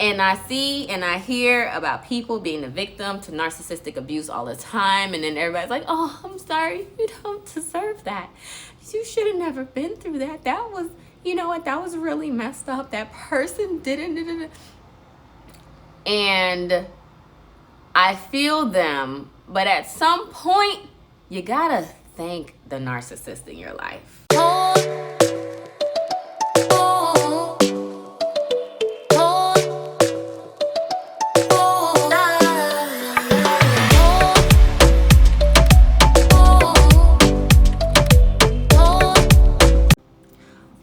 And I see and I hear about people being a victim to narcissistic abuse all the time. And then everybody's like, oh, I'm sorry, you don't deserve that. You should have never been through that. That was, you know what, that was really messed up. That person didn't. And I feel them, but at some point, you gotta thank the narcissist in your life.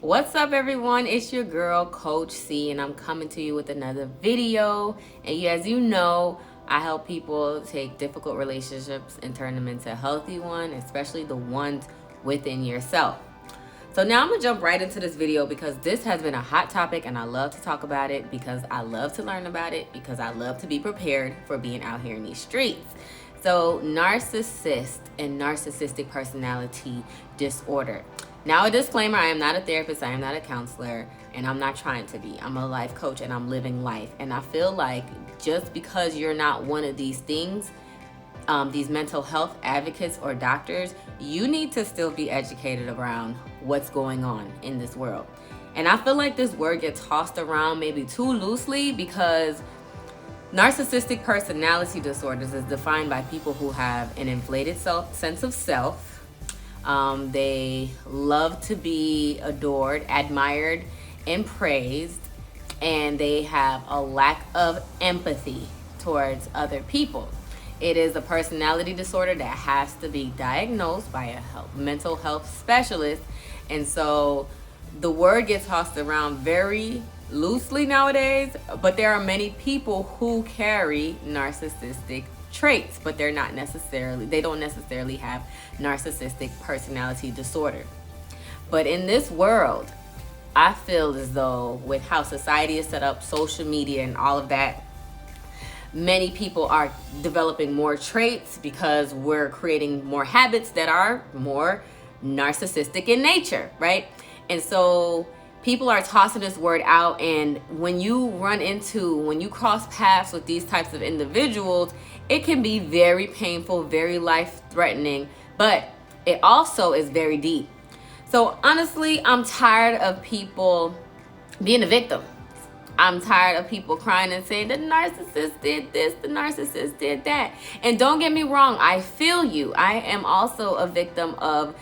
What's up, everyone? It's your girl, Coach C, and I'm coming to you with another video. And as you know, I help people take difficult relationships and turn them into a healthy one, especially the ones within yourself. So now I'm gonna jump right into this video because this has been a hot topic and I love to talk about it because I love to learn about it because I love to be prepared for being out here in these streets. So narcissist and narcissistic personality disorder. Now, a disclaimer, I am not a therapist, I am not a counselor, and I'm not trying to be. I'm a life coach and I'm living life. And I feel like just because you're not one of these things, these mental health advocates or doctors, you need to still be educated around what's going on in this world. And I feel like this word gets tossed around maybe too loosely because narcissistic personality disorders is defined by people who have an inflated sense of self. They love to be adored, admired, and praised, and they have a lack of empathy towards other people. It is a personality disorder that has to be diagnosed by a mental health specialist, and so the word gets tossed around very loosely nowadays, but there are many people who carry narcissistic traits, but they don't necessarily have narcissistic personality disorder. But in this world, I feel as though with how society is set up, social media and all of that, many people are developing more traits because we're creating more habits that are more narcissistic in nature, right? And so people are tossing this word out, and when you cross paths with these types of individuals, it can be very painful, very life-threatening, but it also is very deep. So honestly, I'm tired of people being a victim. I'm tired of people crying and saying, the narcissist did this, the narcissist did that. And don't get me wrong, I feel you. I am also a victim of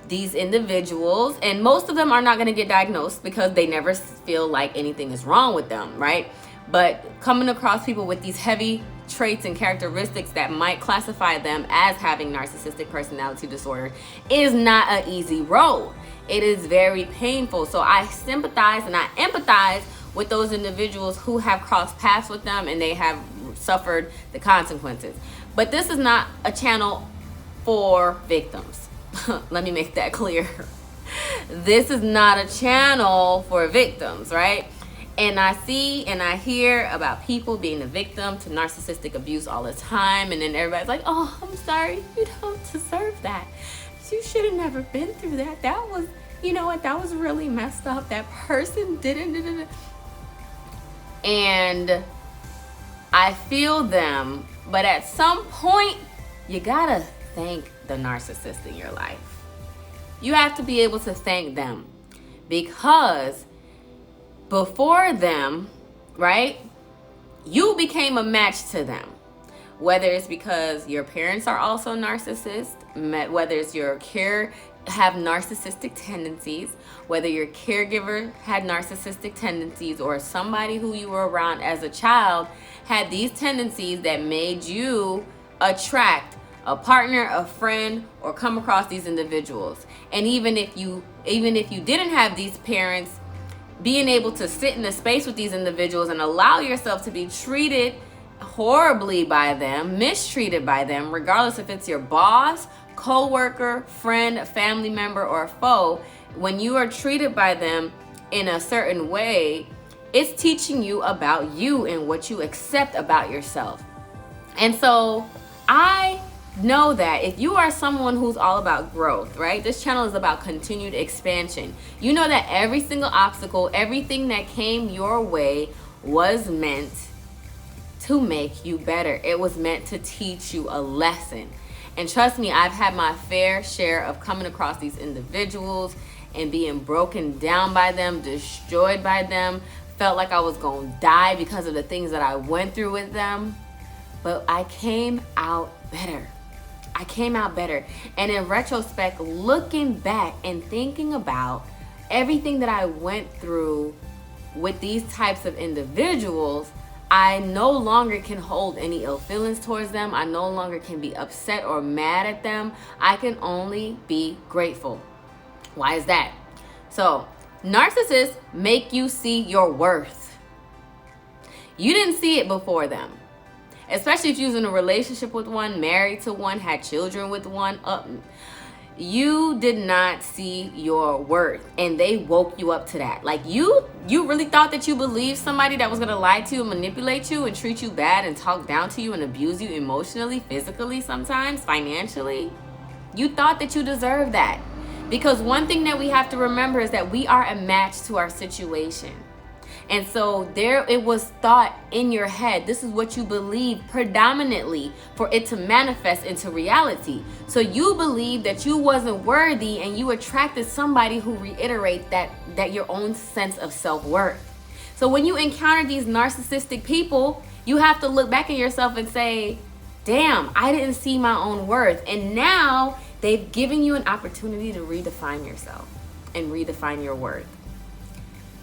these individuals, and most of them are not going to get diagnosed because they never feel like anything is wrong with them, right? But coming across people with these heavy traits and characteristics that might classify them as having narcissistic personality disorder is not an easy road. It is very painful. So I sympathize and I empathize with those individuals who have crossed paths with them and they have suffered the consequences. But this is not a channel for victims. Let me make that clear. This is not a channel for victims, right? And I see and I hear about people being a victim to narcissistic abuse all the time. And then everybody's like, oh, I'm sorry, you don't deserve that. You should have never been through that. That was, you know what, that was really messed up. That person didn't. And I feel them, but at some point, you gotta thank the narcissist in your life. You have to be able to thank them because before them, right, you became a match to them. Whether it's because your parents are also narcissists, whether it's your have narcissistic tendencies, whether your caregiver had narcissistic tendencies, or somebody who you were around as a child had these tendencies that made you attract a partner, a friend, or come across these individuals. And even if you didn't have these parents, being able to sit in a space with these individuals and allow yourself to be treated horribly by them, mistreated by them, regardless if it's your boss, co-worker, friend, family member, or foe, when you are treated by them in a certain way, it's teaching you about you and what you accept about yourself. And so I know that if you are someone who's all about growth, right? This channel is about continued expansion. You know that every single obstacle, everything that came your way was meant to make you better. It was meant to teach you a lesson. And trust me, I've had my fair share of coming across these individuals and being broken down by them, destroyed by them, felt like I was going to die because of the things that I went through with them. But I came out better. I came out better. And in retrospect, looking back and thinking about everything that I went through with these types of individuals, I no longer can hold any ill feelings towards them. I no longer can be upset or mad at them. I can only be grateful. Why is that? So, narcissists make you see your worth. You didn't see it before them. Especially if you was in a relationship with one, married to one, had children with one. You did not see your worth, and they woke you up to that. Like you really thought that you believed somebody that was gonna lie to you and manipulate you and treat you bad and talk down to you and abuse you emotionally, physically, sometimes financially. You thought that you deserved that, because one thing that we have to remember is that we are a match to our situation. And so there it was thought in your head, this is what you believe predominantly for it to manifest into reality. So you believed that you wasn't worthy, and you attracted somebody who reiterates that your own sense of self-worth. So when you encounter these narcissistic people, you have to look back at yourself and say, damn, I didn't see my own worth. And now they've given you an opportunity to redefine yourself and redefine your worth.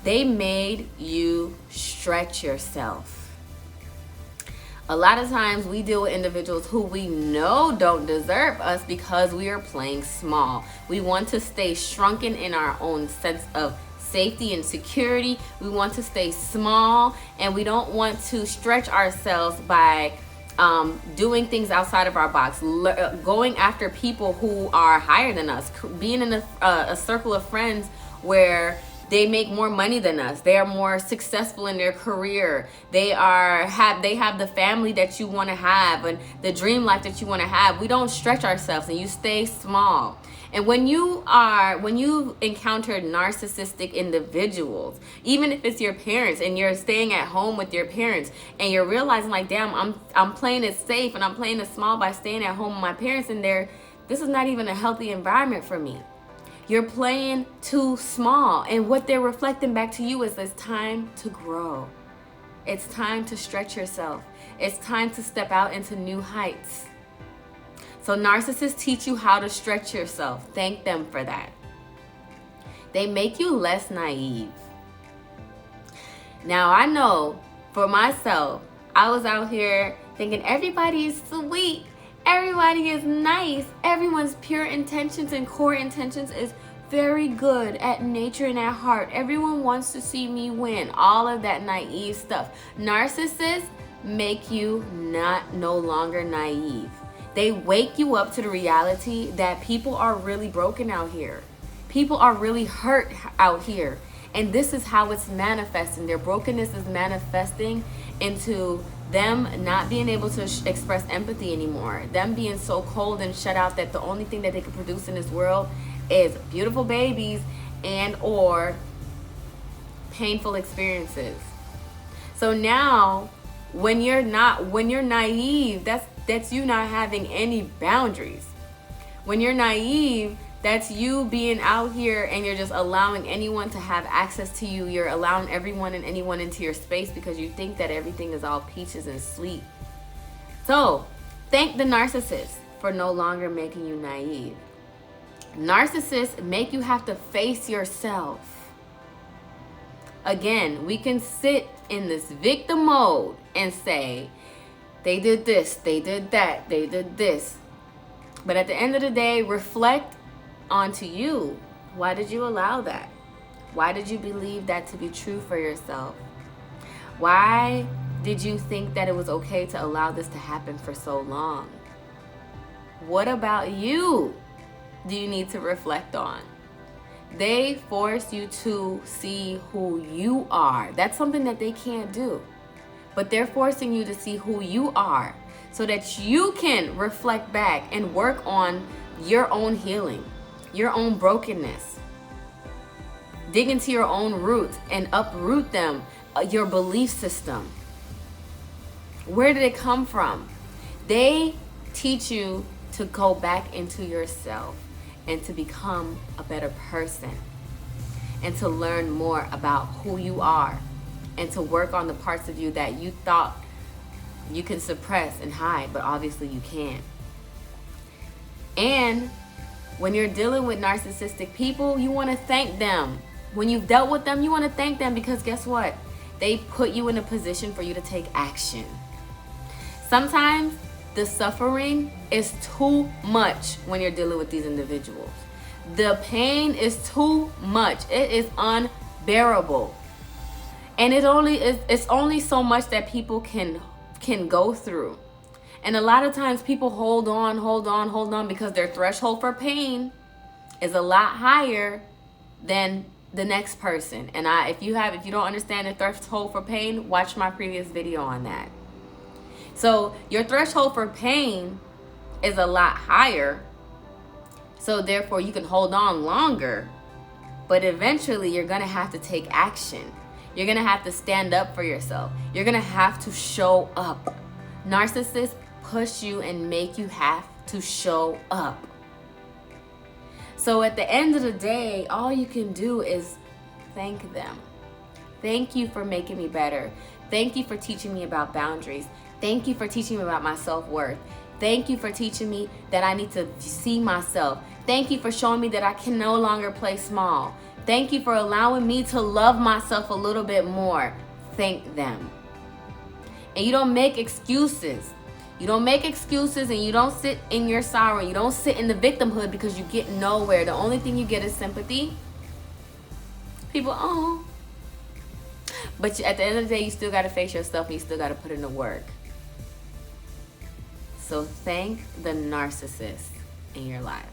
They made you stretch yourself. A lot of times we deal with individuals who we know don't deserve us because we are playing small. We want to stay shrunken in our own sense of safety and security. We want to stay small, and we don't want to stretch ourselves by doing things outside of our box, going after people who are higher than us, being in a circle of friends where they make more money than us. They are more successful in their career. They have the family that you want to have and the dream life that you want to have. We don't stretch ourselves, and you stay small. And when you encounter narcissistic individuals, even if it's your parents and you're staying at home with your parents and you're realizing like, damn, I'm playing it safe and I'm playing it small by staying at home with my parents, and this is not even a healthy environment for me. You're playing too small. And what they're reflecting back to you is it's time to grow. It's time to stretch yourself. It's time to step out into new heights. So narcissists teach you how to stretch yourself. Thank them for that. They make you less naive. Now, I know for myself, I was out here thinking everybody is sweet. Everybody is nice. Everyone's pure intentions and core intentions is very good at nature and at heart. Everyone wants to see me win. All of that naive stuff. Narcissists make you no longer naive. They wake you up to the reality that people are really broken out here. People are really hurt out here. And this is how it's manifesting. Their brokenness is manifesting into them not being able to express empathy anymore. Them being so cold and shut out that the only thing that they can produce in this world is beautiful babies and or painful experiences. So now when you're naive, that's you not having any boundaries. When you're naive, that's you being out here and you're just allowing anyone to have access to you. You're allowing everyone and anyone into your space because you think that everything is all peaches and sweet. So, thank the narcissist for no longer making you naive. Narcissists make you have to face yourself. Again, we can sit in this victim mode and say, they did this, they did that, they did this. But at the end of the day, reflect onto you. Why did you allow that? Why did you believe that to be true for yourself? Why did you think that it was okay to allow this to happen for so long? What about you do you need to reflect on? They force you to see who you are. That's something that they can't do. But they're forcing you to see who you are so that you can reflect back and work on your own healing, your own brokenness. Dig into your own roots and uproot them. your belief system. Where did it come from? They teach you to go back into yourself and to become a better person and to learn more about who you are and to work on the parts of you that you thought you can suppress and hide, but obviously you can't. And when you're dealing with narcissistic people, you want to thank them. When you've dealt with them, you want to thank them because guess what? They put you in a position for you to take action. Sometimes the suffering is too much when you're dealing with these individuals. The pain is too much. It is unbearable. And it's only so much that people can go through. And a lot of times people hold on because their threshold for pain is a lot higher than the next person. And if you don't understand the threshold for pain, watch my previous video on that. So your threshold for pain is a lot higher. So therefore you can hold on longer, but eventually you're going to have to take action. You're going to have to stand up for yourself. You're going to have to show up. Narcissists push you and make you have to show up. So at the end of the day, all you can do is thank them. Thank you for making me better. Thank you for teaching me about boundaries. Thank you for teaching me about my self-worth. Thank you for teaching me that I need to see myself. Thank you for showing me that I can no longer play small. Thank you for allowing me to love myself a little bit more. Thank them. And you don't make excuses. You don't make excuses and you don't sit in your sorrow. You don't sit in the victimhood because you get nowhere. The only thing you get is sympathy. People, oh. But at the end of the day, you still got to face yourself and you still got to put in the work. So thank the narcissist in your life.